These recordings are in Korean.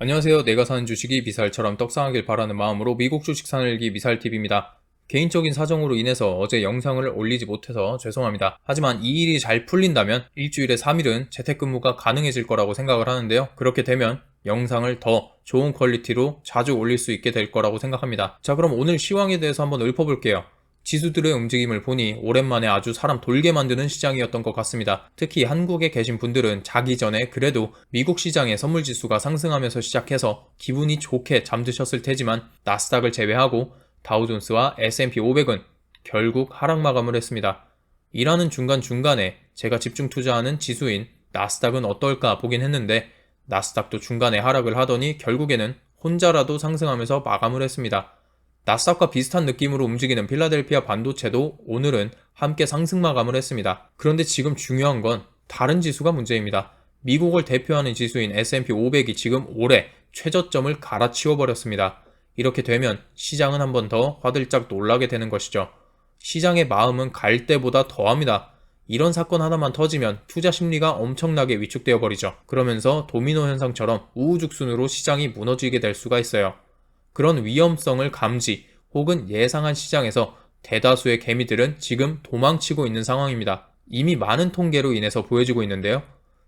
안녕하세요. 내가 사는 주식이 미사일처럼 떡상하길 바라는 마음으로 미국 주식 사늘기 미사일TV입니다. 개인적인 사정으로 인해서 어제 영상을 올리지 못해서 죄송합니다. 하지만 이 일이 잘 풀린다면 일주일에 3일은 재택근무가 가능해질 거라고 생각을 하는데요. 그렇게 되면 영상을 더 좋은 퀄리티로 자주 올릴 수 있게 될 거라고 생각합니다. 자, 그럼 오늘 시황에 대해서 한번 읊어볼게요. 지수들의 움직임을 보니 오랜만에 아주 사람 돌게 만드는 시장이었던 것 같습니다. 특히 한국에 계신 분들은 자기 전에 그래도 미국 시장의 선물지수가 상승하면서 시작해서 기분이 좋게 잠드셨을 테지만 나스닥을 제외하고 다우존스와 S&P 500은 결국 하락 마감을 했습니다. 일하는 중간중간에 제가 집중 투자하는 지수인 나스닥은 어떨까 보긴 했는데 나스닥도 중간에 하락을 하더니 결국에는 혼자라도 상승하면서 마감을 했습니다. 나스닥과 비슷한 느낌으로 움직이는 필라델피아 반도체도 오늘은 함께 상승 마감을 했습니다. 그런데 지금 중요한 건 다른 지수가 문제입니다. 미국을 대표하는 지수인 S&P 500이 지금 올해 최저점을 갈아치워 버렸습니다. 이렇게 되면 시장은 한 번 더 화들짝 놀라게 되는 것이죠. 시장의 마음은 갈 때보다 더합니다. 이런 사건 하나만 터지면 투자 심리가 엄청나게 위축되어 버리죠. 그러면서 도미노 현상처럼 우후죽순으로 시장이 무너지게 될 수가 있어요. 그런 위험성을 감지 혹은 예상한 시장에서 대다수의 개미들은 지금 도망치고 있는 상황입니다. 이미 많은 통계로 인해서 보여지고 있는데요.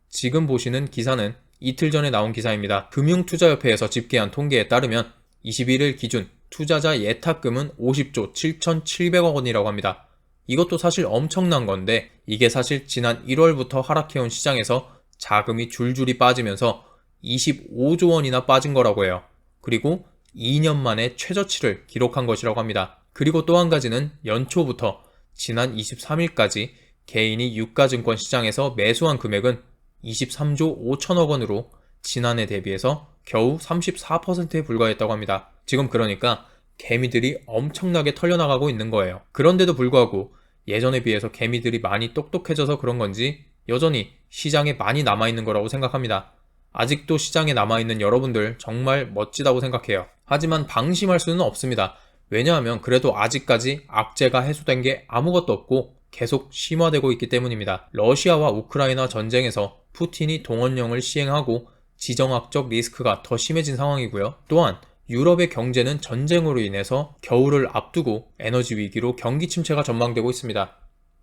지금 보시는 기사는 이틀 전에 나온 기사입니다. 금융투자협회에서 집계한 통계에 따르면 21일 기준 투자자 예탁금은 50조 7,700억 원이라고 합니다. 이것도 사실 엄청난 건데 이게 사실 지난 1월부터 하락해온 시장에서 자금이 줄줄이 빠지면서 25조 원이나 빠진 거라고 해요. 그리고 2년 만에 최저치를 기록한 것이라고 합니다. 그리고 또 한 가지는 연초부터 지난 23일까지 개인이 유가증권 시장에서 매수한 금액은 23조 5천억 원으로 지난해 대비해서 겨우 34%에 불과했다고 합니다. 지금 그러니까 개미들이 엄청나게 털려나가고 있는 거예요. 그런데도 불구하고 예전에 비해서 개미들이 많이 똑똑해져서 그런 건지 여전히 시장에 많이 남아있는 거라고 생각합니다. 아직도 시장에 남아있는 여러분들 정말 멋지다고 생각해요. 하지만 방심할 수는 없습니다. 왜냐하면 그래도 아직까지 악재가 해소된 게 아무것도 없고 계속 심화되고 있기 때문입니다. 러시아와 우크라이나 전쟁에서 푸틴이 동원령을 시행하고 지정학적 리스크가 더 심해진 상황이고요. 또한 유럽의 경제는 전쟁으로 인해서 겨울을 앞두고 에너지 위기로 경기 침체가 전망되고 있습니다.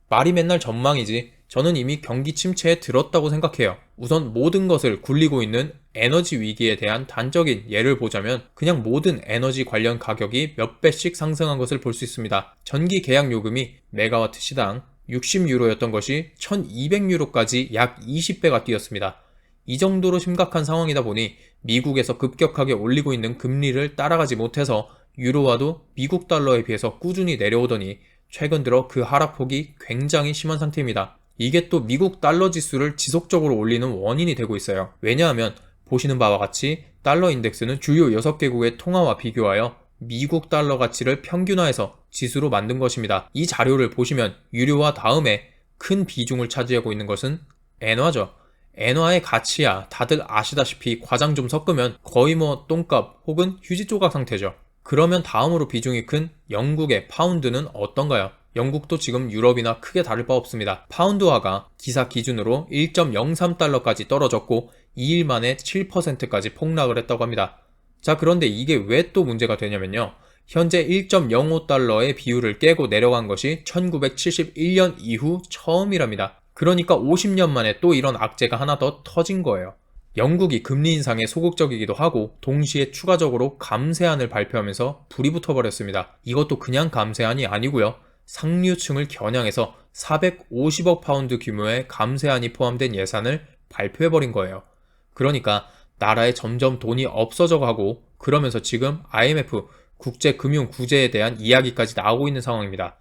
말이 맨날 전망이지 저는 이미 경기 침체에 들었다고 생각해요. 우선 모든 것을 굴리고 있는 에너지 위기에 대한 단적인 예를 보자면 그냥 모든 에너지 관련 가격이 몇 배씩 상승한 것을 볼 수 있습니다. 전기 계약 요금이 메가와트 시당 60유로였던 것이 1200유로까지 약 20배가 뛰었습니다. 이 정도로 심각한 상황이다 보니 미국에서 급격하게 올리고 있는 금리를 따라가지 못해서 유로화도 미국 달러에 비해서 꾸준히 내려오더니 최근 들어 그 하락폭이 굉장히 심한 상태입니다. 이게 또 미국 달러 지수를 지속적으로 올리는 원인이 되고 있어요. 왜냐하면 보시는 바와 같이 달러 인덱스는 주요 6개국의 통화와 비교하여 미국 달러 가치를 평균화해서 지수로 만든 것입니다. 이 자료를 보시면 유료화 다음에 큰 비중을 차지하고 있는 것은 엔화죠. 엔화의 가치야 다들 아시다시피 과장 좀 섞으면 거의 뭐 똥값 혹은 휴지 조각 상태죠. 그러면 다음으로 비중이 큰 영국의 파운드는 어떤가요? 영국도 지금 유럽이나 크게 다를 바 없습니다. 파운드화가 기사 기준으로 1.03달러까지 떨어졌고 2일 만에 7%까지 폭락을 했다고 합니다. 자, 그런데 이게 왜 또 문제가 되냐면요. 현재 1.05달러의 비율을 깨고 내려간 것이 1971년 이후 처음이랍니다. 그러니까 50년 만에 또 이런 악재가 하나 더 터진 거예요. 영국이 금리 인상에 소극적이기도 하고 동시에 추가적으로 감세안을 발표하면서 불이 붙어버렸습니다. 이것도 그냥 감세안이 아니고요. 상류층을 겨냥해서 450억 파운드 규모의 감세안이 포함된 예산을 발표해버린 거예요. 그러니까 나라에 점점 돈이 없어져 가고 그러면서 지금 IMF 국제금융구제에 대한 이야기까지 나오고 있는 상황입니다.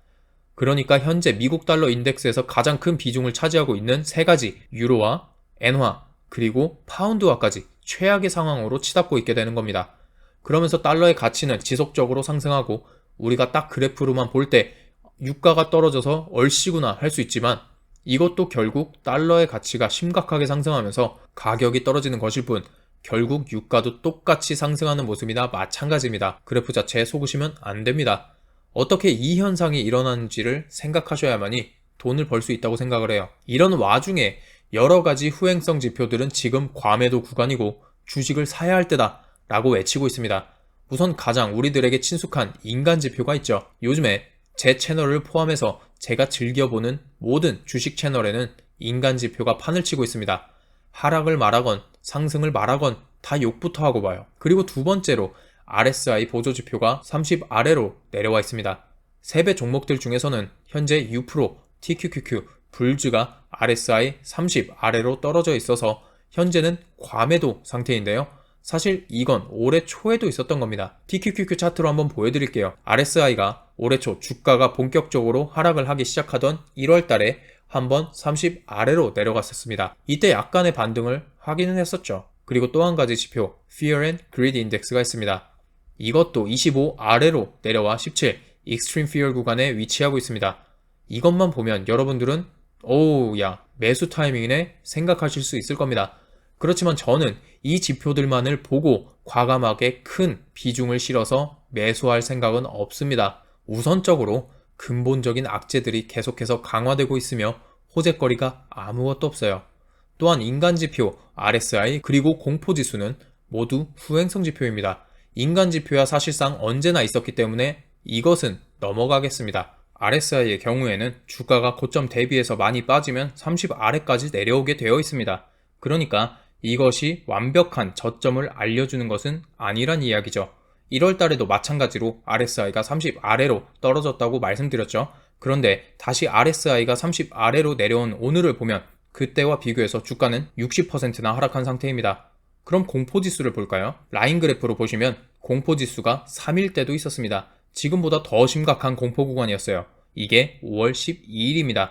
그러니까 현재 미국 달러 인덱스에서 가장 큰 비중을 차지하고 있는 세 가지 유로화, 엔화, 그리고 파운드화까지 최악의 상황으로 치닫고 있게 되는 겁니다. 그러면서 달러의 가치는 지속적으로 상승하고 우리가 딱 그래프로만 볼 때 유가가 떨어져서 얼씨구나 할 수 있지만 이것도 결국 달러의 가치가 심각하게 상승하면서 가격이 떨어지는 것일 뿐 결국 유가도 똑같이 상승하는 모습이나 마찬가지입니다. 그래프 자체에 속으시면 안 됩니다. 어떻게 이 현상이 일어나는지를 생각하셔야만이 돈을 벌 수 있다고 생각을 해요. 이런 와중에 여러 가지 후행성 지표들은 지금 과매도 구간이고 주식을 사야 할 때다 라고 외치고 있습니다. 우선 가장 우리들에게 친숙한 인간 지표가 있죠. 요즘에 제 채널을 포함해서 제가 즐겨보는 모든 주식 채널에는 인간 지표가 판을 치고 있습니다. 하락을 말하건 상승을 말하건 다 욕부터 하고 봐요. 그리고 두 번째로 RSI 보조 지표가 30 아래로 내려와 있습니다. 3배 종목들 중에서는 현재 유프로, TQQQ, 불즈가 RSI 30 아래로 떨어져 있어서 현재는 과매도 상태인데요. 사실 이건 올해 초에도 있었던 겁니다. TQQQ 차트로 한번 보여드릴게요. RSI가 올해 초 주가가 본격적으로 하락을 하기 시작하던 1월 달에 한번 30 아래로 내려갔었습니다. 이때 약간의 반등을 하기는 했었죠. 그리고 또 한 가지 지표, Fear and Greed Index가 있습니다. 이것도 25 아래로 내려와 17, Extreme Fear 구간에 위치하고 있습니다. 이것만 보면 여러분들은 오우 야 매수 타이밍이네 생각하실 수 있을 겁니다. 그렇지만 저는 이 지표들만을 보고 과감하게 큰 비중을 실어서 매수할 생각은 없습니다. 우선적으로 근본적인 악재들이 계속해서 강화되고 있으며 호재거리가 아무것도 없어요. 또한 인간지표, RSI, 그리고 공포지수는 모두 후행성 지표입니다. 인간지표야 사실상 언제나 있었기 때문에 이것은 넘어가겠습니다. RSI의 경우에는 주가가 고점 대비해서 많이 빠지면 30 아래까지 내려오게 되어 있습니다. 그러니까 이것이 완벽한 저점을 알려주는 것은 아니란 이야기죠. 1월 달에도 마찬가지로 RSI가 30 아래로 떨어졌다고 말씀드렸죠. 그런데 다시 RSI가 30 아래로 내려온 오늘을 보면 그때와 비교해서 주가는 60%나 하락한 상태입니다. 그럼 공포지수를 볼까요? 라인 그래프로 보시면 공포지수가 3일 때도 있었습니다. 지금보다 더 심각한 공포 구간이었어요. 이게 5월 12일입니다.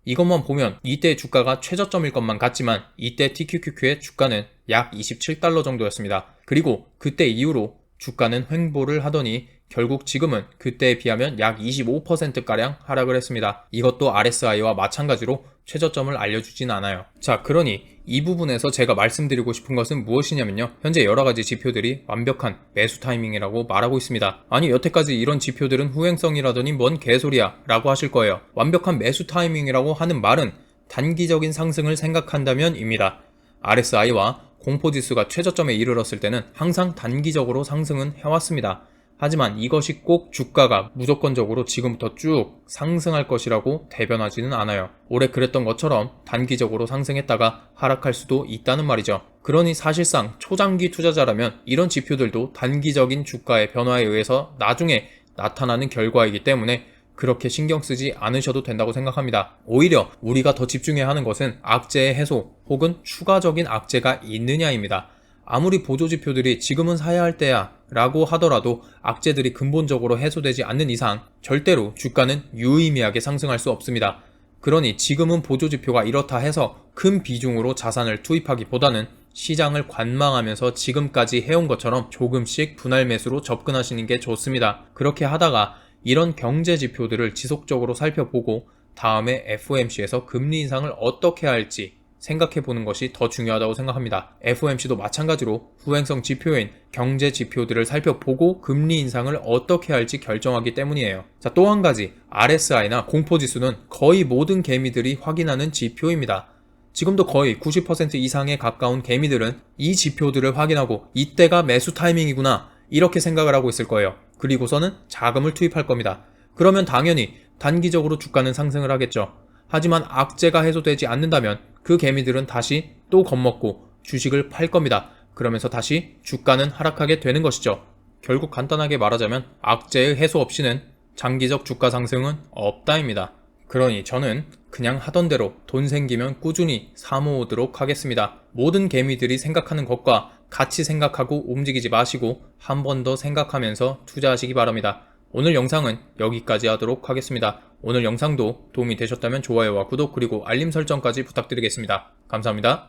이것만 보면 이때 주가가 최저점일 것만 같지만 이때 TQQQ의 주가는 약 27달러 정도였습니다. 그리고 그때 이후로 주가는 횡보를 하더니 결국 지금은 그때에 비하면 약 25%가량 하락을 했습니다. 이것도 RSI와 마찬가지로 최저점을 알려주진 않아요. 자, 그러니 이 부분에서 제가 말씀드리고 싶은 것은 무엇이냐면요. 현재 여러가지 지표들이 완벽한 매수 타이밍이라고 말하고 있습니다. 아니 여태까지 이런 지표들은 후행성이라더니 뭔 개소리야 라고 하실 거예요. 완벽한 매수 타이밍이라고 하는 말은 단기적인 상승을 생각한다면 입니다. RSI와 공포지수가 최저점에 이르렀을 때는 항상 단기적으로 상승은 해왔습니다. 하지만 이것이 꼭 주가가 무조건적으로 지금부터 쭉 상승할 것이라고 대변하지는 않아요. 올해 그랬던 것처럼 단기적으로 상승했다가 하락할 수도 있다는 말이죠. 그러니 사실상 초장기 투자자라면 이런 지표들도 단기적인 주가의 변화에 의해서 나중에 나타나는 결과이기 때문에 그렇게 신경 쓰지 않으셔도 된다고 생각합니다. 오히려 우리가 더 집중해야 하는 것은 악재의 해소 혹은 추가적인 악재가 있느냐입니다. 아무리 보조지표들이 지금은 사야 할 때야 라고 하더라도 악재들이 근본적으로 해소되지 않는 이상 절대로 주가는 유의미하게 상승할 수 없습니다. 그러니 지금은 보조지표가 이렇다 해서 큰 비중으로 자산을 투입하기보다는 시장을 관망하면서 지금까지 해온 것처럼 조금씩 분할 매수로 접근하시는 게 좋습니다. 그렇게 하다가 이런 경제 지표들을 지속적으로 살펴보고 다음에 FOMC에서 금리 인상을 어떻게 할지 생각해 보는 것이 더 중요하다고 생각합니다. FOMC도 마찬가지로 후행성 지표인 경제 지표들을 살펴보고 금리 인상을 어떻게 할지 결정하기 때문이에요. 자, 또 한 가지 RSI나 공포지수는 거의 모든 개미들이 확인하는 지표입니다. 지금도 거의 90% 이상에 가까운 개미들은 이 지표들을 확인하고 이때가 매수 타이밍이구나 이렇게 생각을 하고 있을 거예요. 그리고서는 자금을 투입할 겁니다. 그러면 당연히 단기적으로 주가는 상승을 하겠죠. 하지만 악재가 해소되지 않는다면 그 개미들은 다시 또 겁먹고 주식을 팔 겁니다. 그러면서 다시 주가는 하락하게 되는 것이죠. 결국 간단하게 말하자면 악재의 해소 없이는 장기적 주가 상승은 없다입니다. 그러니 저는 그냥 하던 대로 돈 생기면 꾸준히 사모으도록 하겠습니다. 모든 개미들이 생각하는 것과 같이 생각하고 움직이지 마시고 한 번 더 생각하면서 투자하시기 바랍니다. 오늘 영상은 여기까지 하도록 하겠습니다. 오늘 영상도 도움이 되셨다면 좋아요와 구독 그리고 알림 설정까지 부탁드리겠습니다. 감사합니다.